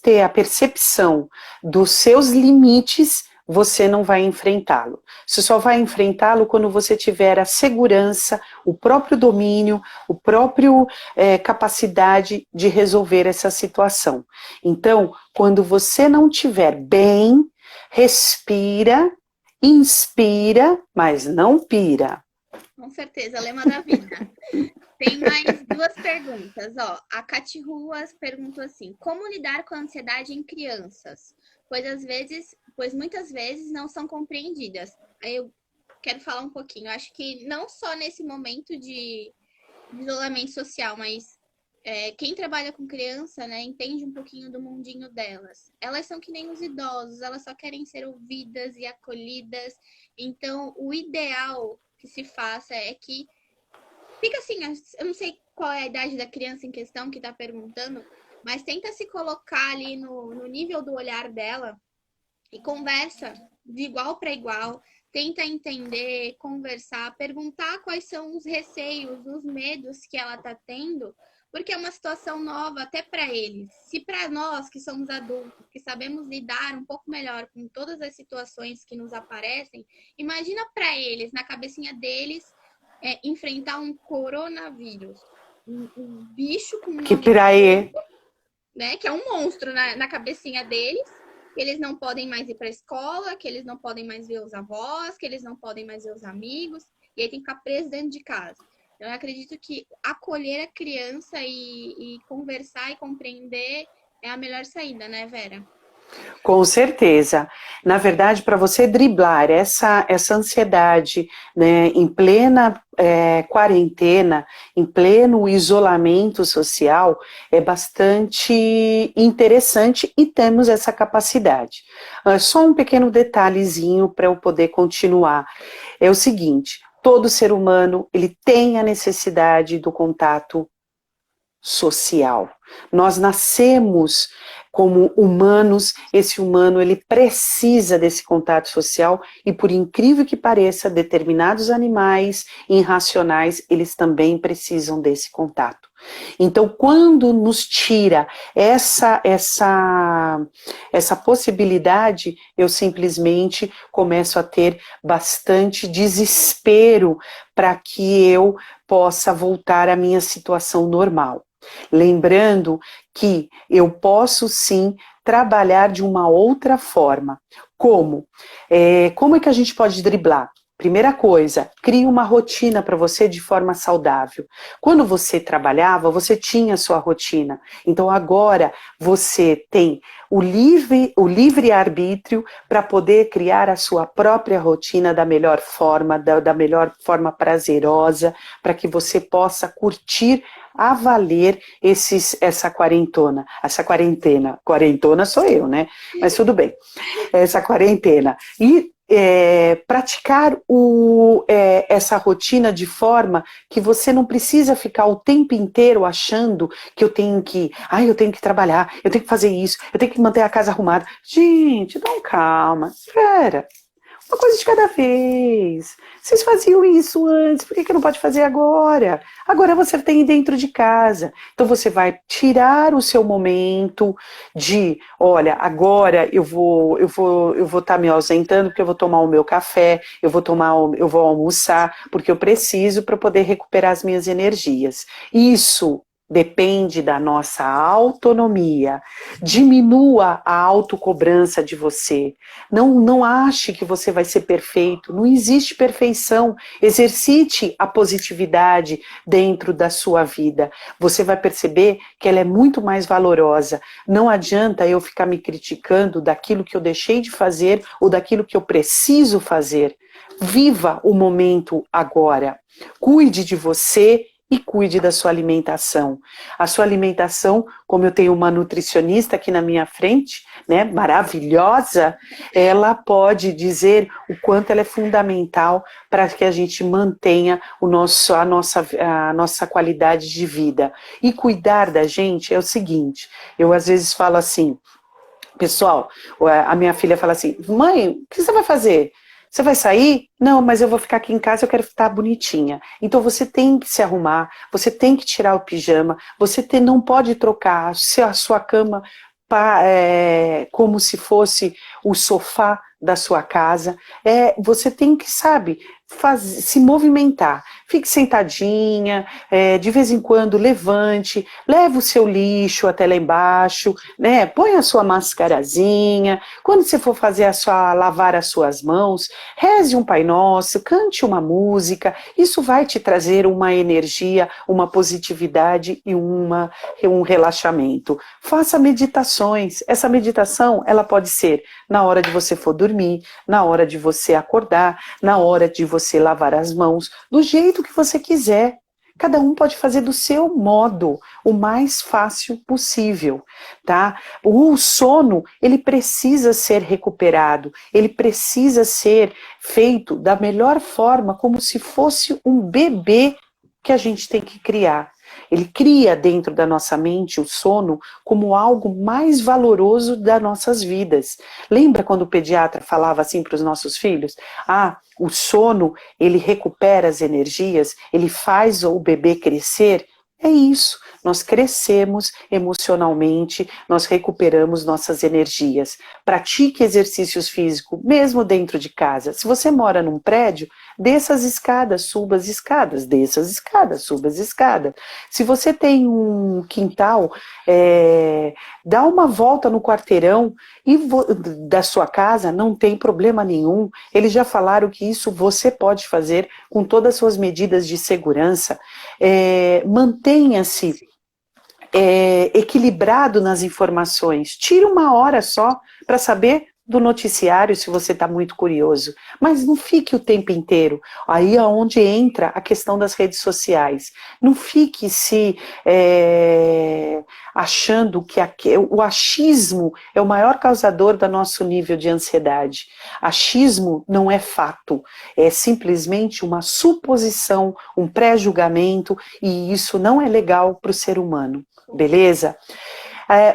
[SPEAKER 2] ter a percepção dos seus limites, você não vai enfrentá-lo. Você só vai enfrentá-lo quando você tiver a segurança, o próprio domínio, o próprio capacidade de resolver essa situação. Então, quando você não estiver bem, respira, inspira, mas não pira.
[SPEAKER 1] Com certeza, lema da vida. Tem mais 2 perguntas, ó. A Cati Ruas perguntou assim: como lidar com a ansiedade em crianças? Pois muitas vezes não são compreendidas. Aí eu quero falar um pouquinho. Eu acho que não só nesse momento de isolamento social, mas quem trabalha com criança, né, entende um pouquinho do mundinho delas. Elas são que nem os idosos, elas só querem ser ouvidas e acolhidas. Então, o ideal que se faça é que fica assim, eu não sei qual é a idade da criança em questão que está perguntando, mas tenta se colocar ali no nível do olhar dela e conversa de igual para igual, tenta entender, conversar, perguntar quais são os receios, os medos que ela está tendo, porque é uma situação nova até para eles. Se para nós que somos adultos, que sabemos lidar um pouco melhor com todas as situações que nos aparecem, imagina para eles, na cabecinha deles, enfrentar um coronavírus, um bicho com um
[SPEAKER 2] que piraí,
[SPEAKER 1] né, que é um monstro na cabecinha deles, que eles não podem mais ir para a escola, que eles não podem mais ver os avós, que eles não podem mais ver os amigos, e aí tem que ficar preso dentro de casa. Então, eu acredito que acolher a criança e conversar e compreender é a melhor saída, né, Vera?
[SPEAKER 2] Com certeza. Na verdade, para você driblar essa ansiedade, né, em plena quarentena, em pleno isolamento social, é bastante interessante e temos essa capacidade. Só um pequeno detalhezinho para eu poder continuar. É o seguinte, todo ser humano ele tem a necessidade do contato social. Nós nascemos como humanos, esse humano ele precisa desse contato social e por incrível que pareça, determinados animais irracionais, eles também precisam desse contato. Então, quando nos tira essa possibilidade, eu simplesmente começo a ter bastante desespero para que eu possa voltar à minha situação normal. Lembrando que eu posso sim trabalhar de uma outra forma. Como? Como é que a gente pode driblar? Primeira coisa, crie uma rotina para você de forma saudável. Quando você trabalhava, você tinha a sua rotina. Então agora você tem o livre arbítrio para poder criar a sua própria rotina da melhor forma, da melhor forma prazerosa, para que você possa curtir a valer essa quarentena. Quarentona sou eu, né? Mas tudo bem. Essa quarentena. E praticar essa rotina de forma que você não precisa ficar o tempo inteiro achando que eu tenho que trabalhar, eu tenho que fazer isso, eu tenho que manter a casa arrumada. Gente, dá calma, espera. Uma coisa de cada vez. Vocês faziam isso antes, por que não pode fazer agora? Agora você tem dentro de casa. Então você vai tirar o seu momento de, olha, agora eu vou estar me ausentando porque eu vou tomar o meu café, eu vou almoçar, porque eu preciso para poder recuperar as minhas energias. Isso depende da nossa autonomia. Diminua a autocobrança de você. Não ache que você vai ser perfeito. Não existe perfeição. Exercite a positividade dentro da sua vida. Você vai perceber que ela é muito mais valorosa. Não adianta eu ficar me criticando daquilo que eu deixei de fazer ou daquilo que eu preciso fazer. Viva o momento agora. Cuide de você e cuide da sua alimentação. A sua alimentação, como eu tenho uma nutricionista aqui na minha frente, né, maravilhosa, ela pode dizer o quanto ela é fundamental para que a gente mantenha a nossa qualidade de vida. E cuidar da gente é o seguinte, eu às vezes falo assim, pessoal, a minha filha fala assim, mãe, o que você vai fazer? Você vai sair? Não, mas eu vou ficar aqui em casa, eu quero estar bonitinha. Então você tem que se arrumar, você tem que tirar o pijama, não pode trocar a sua cama como se fosse o sofá da sua casa. Você tem que, sabe, se movimentar. Fique sentadinha, de vez em quando levante, leve o seu lixo até lá embaixo, né? Põe a sua mascarazinha. Quando você for lavar as suas mãos, reze um Pai Nosso, cante uma música. Isso vai te trazer uma energia, uma positividade e um relaxamento. Faça meditações. Essa meditação, ela pode ser na hora de você for dormir, na hora de você acordar, na hora de você lavar as mãos, do jeito que você quiser. Cada um pode fazer do seu modo, o mais fácil possível, tá? O sono, ele precisa ser recuperado, ele precisa ser feito da melhor forma, como se fosse um bebê que a gente tem que criar. Ele cria dentro da nossa mente o sono como algo mais valoroso das nossas vidas. Lembra quando o pediatra falava assim para os nossos filhos? O sono, ele recupera as energias, ele faz o bebê crescer. É isso, nós crescemos emocionalmente, nós recuperamos nossas energias. Pratique exercícios físicos, mesmo dentro de casa. Se você mora num prédio, desça as escadas, suba as escadas, desça as escadas, suba as escadas. Se você tem um quintal, dá uma volta no quarteirão da sua casa, não tem problema nenhum. Eles já falaram que isso você pode fazer com todas as suas medidas de segurança. Mantenha-se equilibrado nas informações. Tira uma hora só para saber do noticiário, se você está muito curioso, mas não fique o tempo inteiro. Aí é onde entra a questão das redes sociais. Não fique achando que o achismo é o maior causador do nosso nível de ansiedade. Achismo não é fato, é simplesmente uma suposição, um pré-julgamento, e isso não é legal para o ser humano, beleza?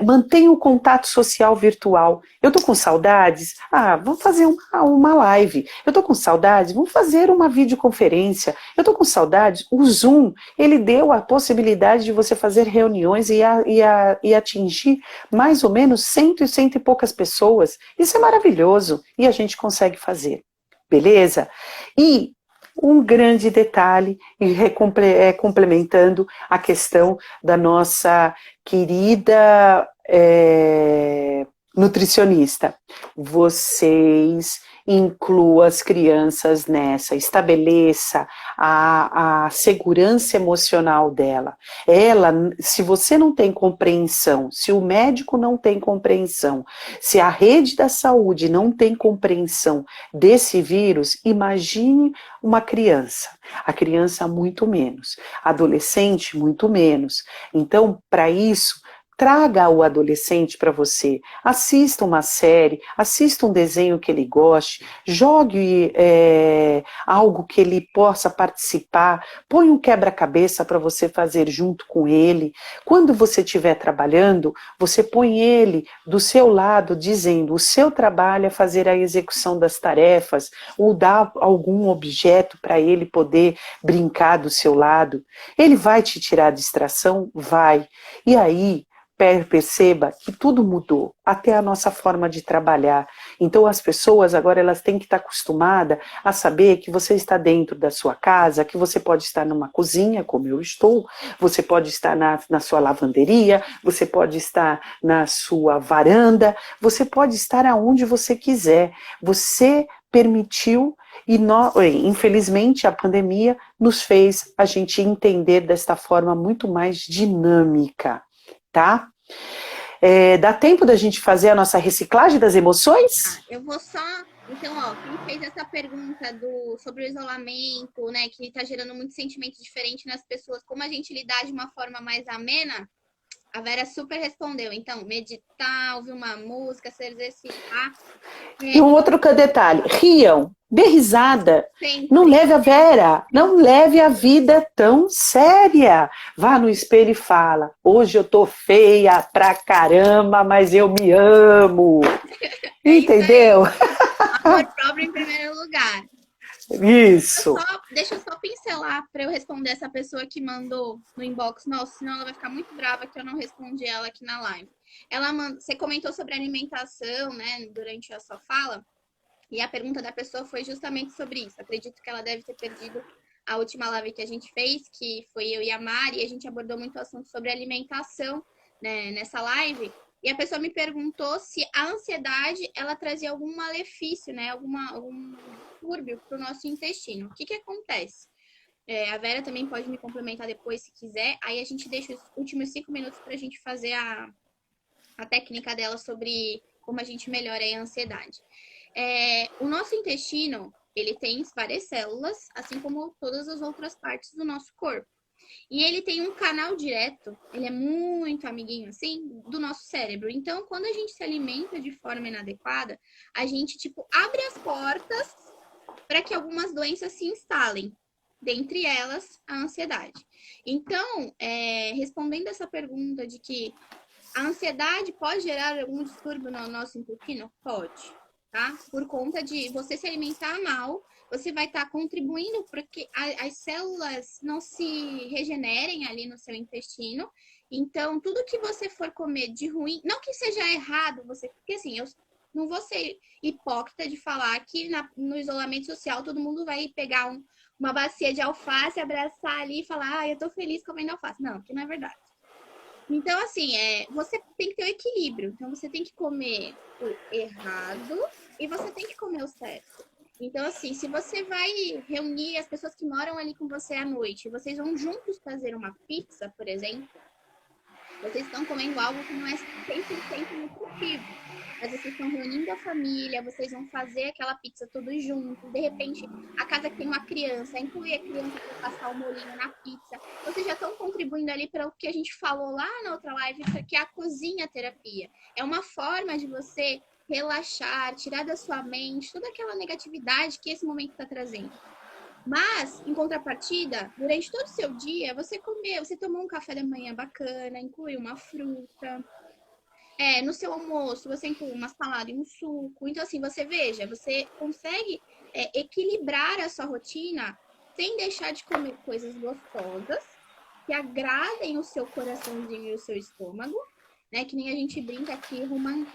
[SPEAKER 2] Mantenha o contato social virtual. Eu tô com saudades? Vamos fazer uma live. Eu tô com saudades? Vamos fazer uma videoconferência. Eu tô com saudades? O Zoom, ele deu a possibilidade de você fazer reuniões e atingir mais ou menos cento e poucas pessoas. Isso é maravilhoso e a gente consegue fazer. Beleza? E um grande detalhe, complementando a questão da nossa querida nutricionista. Vocês inclua as crianças nessa, estabeleça a segurança emocional dela. Ela, se você não tem compreensão, se o médico não tem compreensão, se a rede da saúde não tem compreensão desse vírus, imagine uma criança. A criança muito menos, adolescente muito menos. Então, para isso, traga o adolescente para você, assista uma série, assista um desenho que ele goste, jogue algo que ele possa participar, põe um quebra-cabeça para você fazer junto com ele. Quando você estiver trabalhando, você põe ele do seu lado, dizendo: o seu trabalho é fazer a execução das tarefas, ou dar algum objeto para ele poder brincar do seu lado. Ele vai te tirar a distração? Vai. E aí, perceba que tudo mudou, até a nossa forma de trabalhar. Então as pessoas agora elas têm que estar acostumadas a saber que você está dentro da sua casa, que você pode estar numa cozinha, como eu estou, você pode estar na sua lavanderia, você pode estar na sua varanda, você pode estar aonde você quiser. Você permitiu e infelizmente a pandemia nos fez a gente entender desta forma muito mais dinâmica. Tá? Dá tempo da gente fazer a nossa reciclagem das emoções?
[SPEAKER 1] Eu vou só. Então, ó, quem fez essa pergunta sobre o isolamento, né, que tá gerando muito sentimento diferente nas pessoas, como a gente lidar de uma forma mais amena, a Vera super respondeu. Então, meditar, ouvir uma música, se exercitar.
[SPEAKER 2] E um outro detalhe, riam, dê risada.
[SPEAKER 1] Sempre.
[SPEAKER 2] Não leve a Vera, não leve a vida tão séria. Vá no espelho e fala: hoje eu tô feia pra caramba, mas eu me amo. Entendeu?
[SPEAKER 1] Amor próprio em primeiro lugar.
[SPEAKER 2] Isso.
[SPEAKER 1] Deixa eu só pincelar para eu responder essa pessoa que mandou no inbox. Nossa, senão ela vai ficar muito brava que eu não respondi ela aqui na live. Você comentou sobre alimentação, né, durante a sua fala. E a pergunta da pessoa foi justamente sobre isso. Acredito que ela deve ter perdido a última live que a gente fez, que foi eu e a Mari, e a gente abordou muito o assunto sobre alimentação, né, nessa live. E a pessoa me perguntou se a ansiedade, ela trazia algum malefício, né, algum distúrbio para o nosso intestino. O que acontece? A Vera também pode me complementar depois, se quiser. Aí a gente deixa os últimos 5 minutos para a gente fazer a técnica dela sobre como a gente melhora a ansiedade. O nosso intestino, ele tem várias células, assim como todas as outras partes do nosso corpo. E ele tem um canal direto, ele é muito amiguinho, assim, do nosso cérebro. Então, quando a gente se alimenta de forma inadequada, a gente, abre as portas para que algumas doenças se instalem. Dentre elas, a ansiedade. Então, respondendo essa pergunta de que a ansiedade pode gerar algum distúrbio no nosso intestino? Pode. Tá? Por conta de você se alimentar mal, você vai estar contribuindo para que as células não se regenerem ali no seu intestino. Então, tudo que você for comer de ruim, não que seja errado, porque assim, eu não vou ser hipócrita de falar que no isolamento social todo mundo vai pegar uma bacia de alface, abraçar ali e falar: eu tô feliz comendo alface. Não, que não é verdade. Então, assim, você tem que ter o equilíbrio. Então, você tem que comer o errado e você tem que comer o certo. Então, assim, se você vai reunir as pessoas que moram ali com você à noite, vocês vão juntos fazer uma pizza, por exemplo, vocês estão comendo algo que não é 100% nutritivo. Mas vocês estão reunindo a família, vocês vão fazer aquela pizza todos juntos. De repente, a casa que tem uma criança, incluir a criança para passar o molhinho na pizza. Vocês já estão contribuindo ali para o que a gente falou lá na outra live, que é a cozinha terapia. É uma forma de você relaxar, tirar da sua mente toda aquela negatividade que esse momento está trazendo. Mas, em contrapartida, durante todo o seu dia, você tomou um café da manhã bacana, incluiu uma fruta. No seu almoço, você inclui uma salada e um suco. Então, assim, você consegue equilibrar a sua rotina sem deixar de comer coisas gostosas que agradem o seu coraçãozinho e o seu estômago, né? Que nem a gente brinca aqui,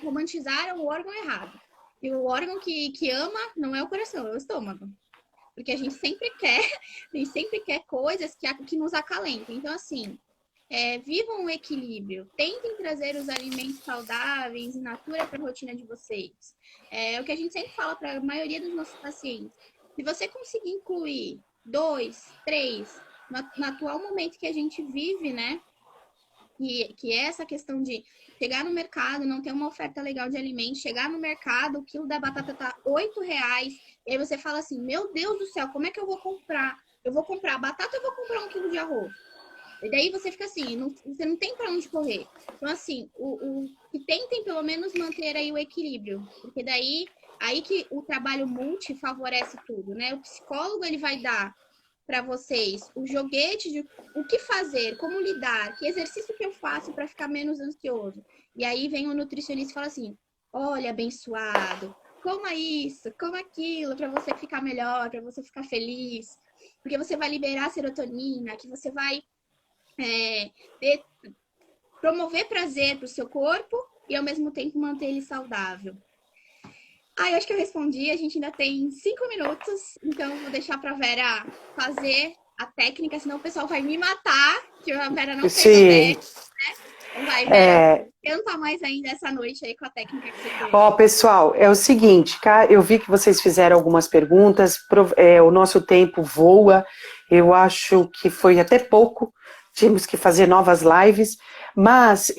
[SPEAKER 1] romantizaram o órgão errado. E o órgão que ama não é o coração, é o estômago. Porque a gente sempre quer coisas que nos acalentam. Então, assim, vivam um equilíbrio, tentem trazer os alimentos saudáveis e natura para a rotina de vocês. É o que a gente sempre fala para a maioria dos nossos pacientes. Se você conseguir incluir 2, 3, no atual momento que a gente vive, né? Que é essa questão de chegar no mercado, não ter uma oferta legal de alimentos, chegar no mercado, o quilo da batata tá R$ 8, e aí você fala assim, meu Deus do céu, como é que eu vou comprar? Eu vou comprar batata ou eu vou comprar 1 quilo de arroz? E daí você fica assim, você não tem para onde correr. Então, assim, que tentem pelo menos manter aí o equilíbrio, porque daí aí que o trabalho multi favorece tudo, né? O psicólogo, ele vai dar para vocês o joguete de o que fazer, como lidar, que exercício que eu faço para ficar menos ansioso. E aí vem o nutricionista e fala assim: olha, abençoado, coma isso, coma aquilo, para você ficar melhor, para você ficar feliz, porque você vai liberar serotonina, que você vai promover prazer para o seu corpo e ao mesmo tempo manter ele saudável. Eu acho que eu respondi, a gente ainda tem 5 minutos, então eu vou deixar para a Vera fazer a técnica, senão o pessoal vai me matar, que a Vera não fez a técnica, né? Então vai, Vera, tenta mais ainda essa noite aí com a técnica que você fez.
[SPEAKER 2] Ó, pessoal, é o seguinte, eu vi que vocês fizeram algumas perguntas, o nosso tempo voa, eu acho que foi até pouco, tínhamos que fazer novas lives, mas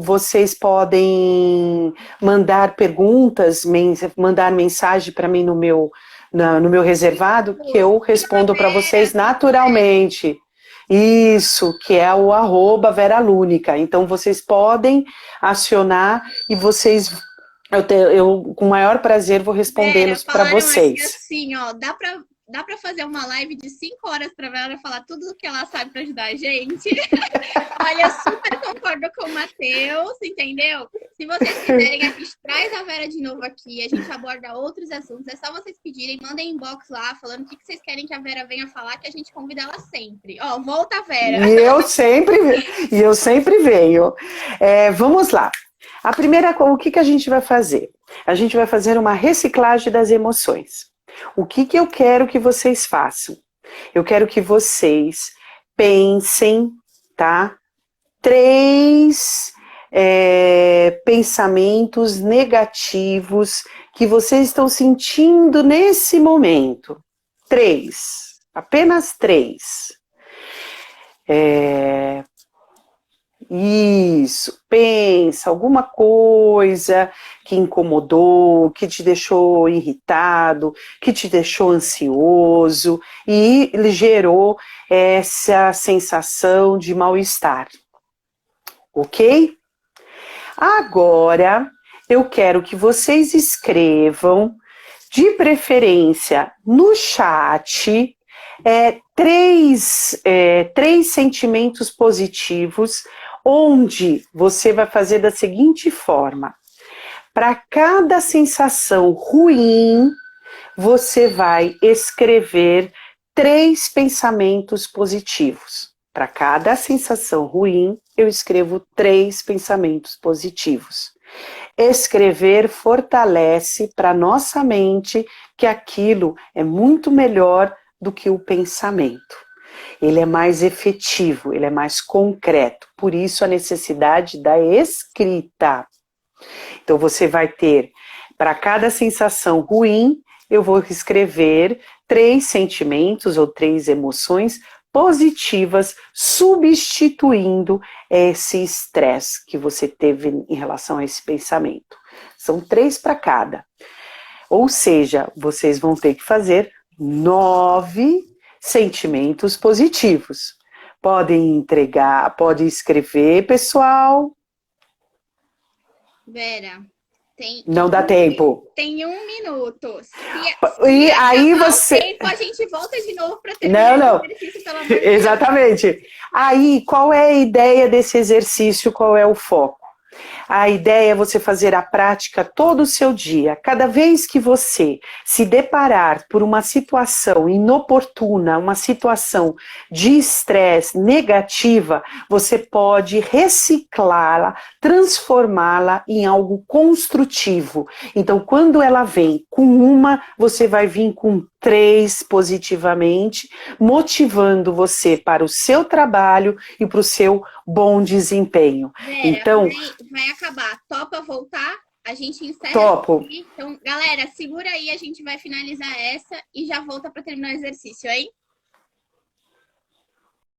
[SPEAKER 2] vocês podem mandar perguntas, mandar mensagem para mim no meu reservado, que eu respondo para vocês naturalmente. Isso, que é o @VeraLúnica. Então, vocês podem acionar e vocês, eu com o maior prazer vou respondê-los para vocês.
[SPEAKER 1] Assim, ó, dá pra fazer uma live de 5 horas pra Vera falar tudo o que ela sabe pra ajudar a gente. Olha, eu super concordo com o Matheus, entendeu? Se vocês quiserem, a gente traz a Vera de novo aqui, a gente aborda outros assuntos. É só vocês pedirem, mandem inbox lá, falando o que vocês querem que a Vera venha falar, que a gente convida ela sempre. Ó, volta a Vera.
[SPEAKER 2] E eu sempre venho. Vamos lá. A primeira, o que a gente vai fazer? A gente vai fazer uma reciclagem das emoções. O que eu quero que vocês façam? Eu quero que vocês pensem, tá? 3 pensamentos negativos que vocês estão sentindo nesse momento. 3. Apenas 3. Isso, pensa alguma coisa que incomodou, que te deixou irritado, que te deixou ansioso e gerou essa sensação de mal-estar. Ok? Agora, eu quero que vocês escrevam, de preferência no chat, 3 sentimentos positivos, onde você vai fazer da seguinte forma: para cada sensação ruim, você vai escrever 3 pensamentos positivos. Para cada sensação ruim, eu escrevo 3 pensamentos positivos. Escrever fortalece para nossa mente que aquilo é muito melhor do que o pensamento. Ele é mais efetivo, ele é mais concreto. Por isso a necessidade da escrita. Então você vai ter, para cada sensação ruim, eu vou escrever 3 sentimentos ou 3 emoções positivas, substituindo esse estresse que você teve em relação a esse pensamento. São 3 para cada. Ou seja, vocês vão ter que fazer 9 sentimentos positivos. Podem escrever, pessoal.
[SPEAKER 1] Vera,
[SPEAKER 2] não dá tempo.
[SPEAKER 1] Tem 1 minuto.
[SPEAKER 2] E aí você...
[SPEAKER 1] tempo, a gente volta de novo para terminar
[SPEAKER 2] não.
[SPEAKER 1] o exercício, pelo amor de Deus.
[SPEAKER 2] Exatamente. Aí, qual é a ideia desse exercício? Qual é o foco? A ideia é você fazer a prática todo o seu dia. Cada vez que você se deparar por uma situação inoportuna, uma situação de estresse negativa, você pode reciclá-la, transformá-la em algo construtivo. Então, quando ela vem com uma, você vai vir com 3 positivamente, motivando você para o seu trabalho e para o seu bom desempenho.
[SPEAKER 1] Vera,
[SPEAKER 2] Então,
[SPEAKER 1] vai acabar. Topa voltar? A gente encerra
[SPEAKER 2] topo.
[SPEAKER 1] aqui. Então, galera, segura aí, a gente vai finalizar essa e já volta para terminar o exercício, hein?